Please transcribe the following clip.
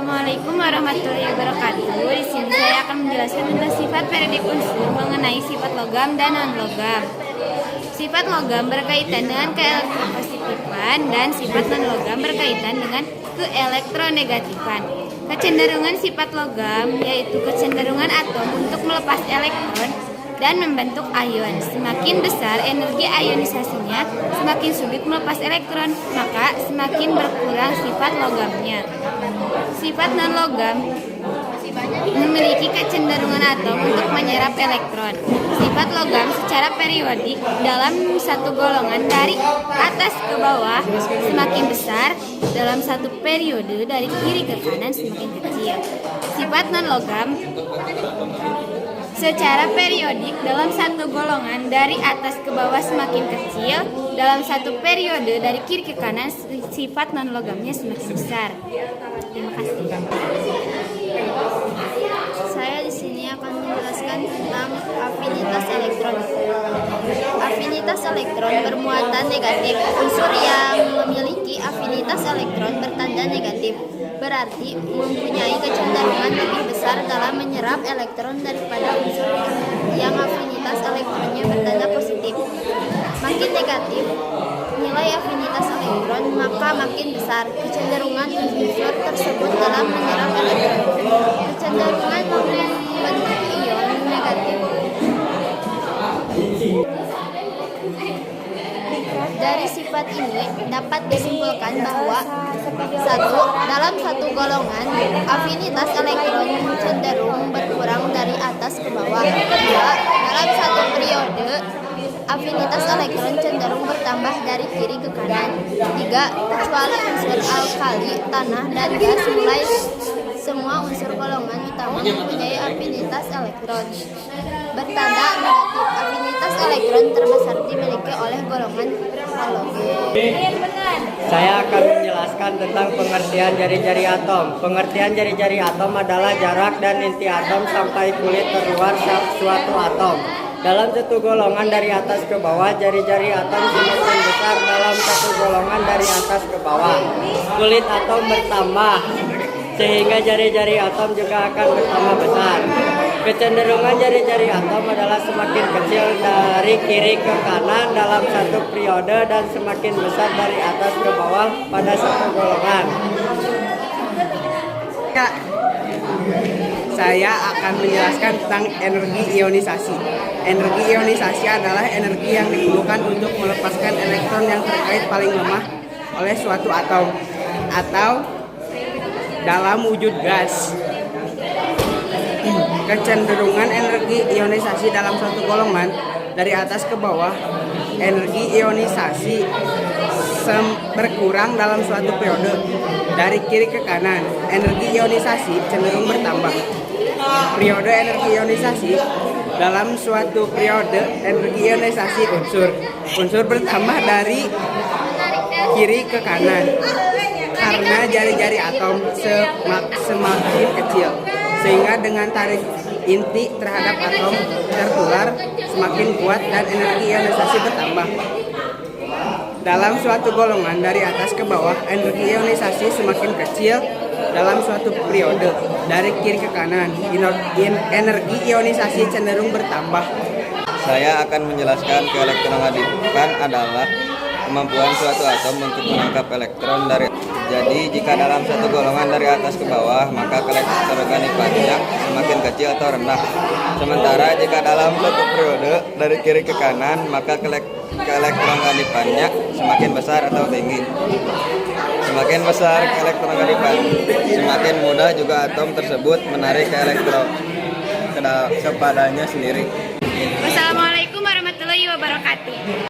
Assalamualaikum warahmatullahi wabarakatuh. Di sini saya akan menjelaskan tentang sifat periodik unsur mengenai sifat logam dan non-logam. Sifat logam berkaitan dengan keelektropositifan dan sifat non-logam berkaitan dengan keelektronegatifan. Kecenderungan sifat logam yaitu kecenderungan atom untuk melepas elektron dan membentuk ion. Semakin besar energi ionisasinya, semakin sulit melepas elektron, maka semakin berkurang sifat logamnya. Sifat non-logam memiliki kecenderungan atom untuk menyerap elektron. Sifat logam secara periodik dalam satu golongan dari atas ke bawah semakin besar, dalam satu periode dari kiri ke kanan semakin kecil. Sifat non-logam secara periodik dalam satu golongan dari atas ke bawah semakin kecil, dalam satu periode dari kiri ke kanan sifat non-logamnya semakin besar. Terima kasih. Saya di sini akan menjelaskan tentang afinitas elektron. Afinitas elektron bermuatan negatif. Unsur yang memiliki afinitas elektron bertanda negatif berarti mempunyai kecenderungan lebih besar dalam menyerap elektron daripada unsur yang afinitas elektronnya bertanda positif. Makin negatif nilai afinitas elektron, maka makin besar kecenderungan unsur tersebut dalam menyerap elektron. Kecenderungan membentuk ion negatif. Dari sifat ini dapat disimpulkan bahwa dalam satu golongan afinitas elektron cenderung berkurang dari atas ke bawah. Kedua, dalam satu periode afinitas elektron cenderung bertambah dari kiri ke kanan. Tiga, kecuali unsur alkali, tanah, dan gas, mulai semua unsur golongan utama mempunyai afinitas elektron bertanda negatif. Afinitas elektron terbesar dimiliki oleh golongan halogen. Saya akan menjelaskan tentang pengertian jari-jari atom. Pengertian jari-jari atom adalah jarak dan inti atom sampai kulit terluar suatu atom. Dalam satu golongan dari atas ke bawah, jari-jari atom semakin besar dalam satu golongan dari atas ke bawah. Kulit atom bertambah, sehingga jari-jari atom juga akan bertambah besar. Kecenderungan jari-jari atom adalah semakin kecil dari kiri ke kanan dalam satu periode dan semakin besar dari atas ke bawah pada satu golongan. Saya akan menjelaskan tentang energi ionisasi. Energi ionisasi adalah energi yang diperlukan untuk melepaskan elektron yang terkait paling lemah oleh suatu atom atau dalam wujud gas. Kecenderungan energi ionisasi dalam suatu golongan dari atas ke bawah, energi ionisasi berkurang dalam suatu periode dari kiri ke kanan. Energi ionisasi cenderung bertambah. Periode energi ionisasi dalam suatu periode energi ionisasi unsur bertambah dari kiri ke kanan karena jari-jari atom semakin kecil, sehingga dengan tarik inti terhadap atom tertular semakin kuat dan energi ionisasi bertambah. Dalam suatu golongan dari atas ke bawah, energi ionisasi semakin kecil dalam suatu periode dari kiri ke kanan. Energi ionisasi cenderung bertambah. Saya akan menjelaskan keelektronegativan adalah kemampuan suatu atom untuk menangkap elektron dari. Jadi jika dalam satu golongan dari atas ke bawah, maka keelektronegativannya semakin kecil atau rendah. Sementara jika dalam satu periode dari kiri ke kanan, maka keelektronegativannya semakin besar atau tinggi. Semakin besar keelektronegativan, semakin mudah juga atom tersebut menarik elektron kepadanya sendiri. Wassalamualaikum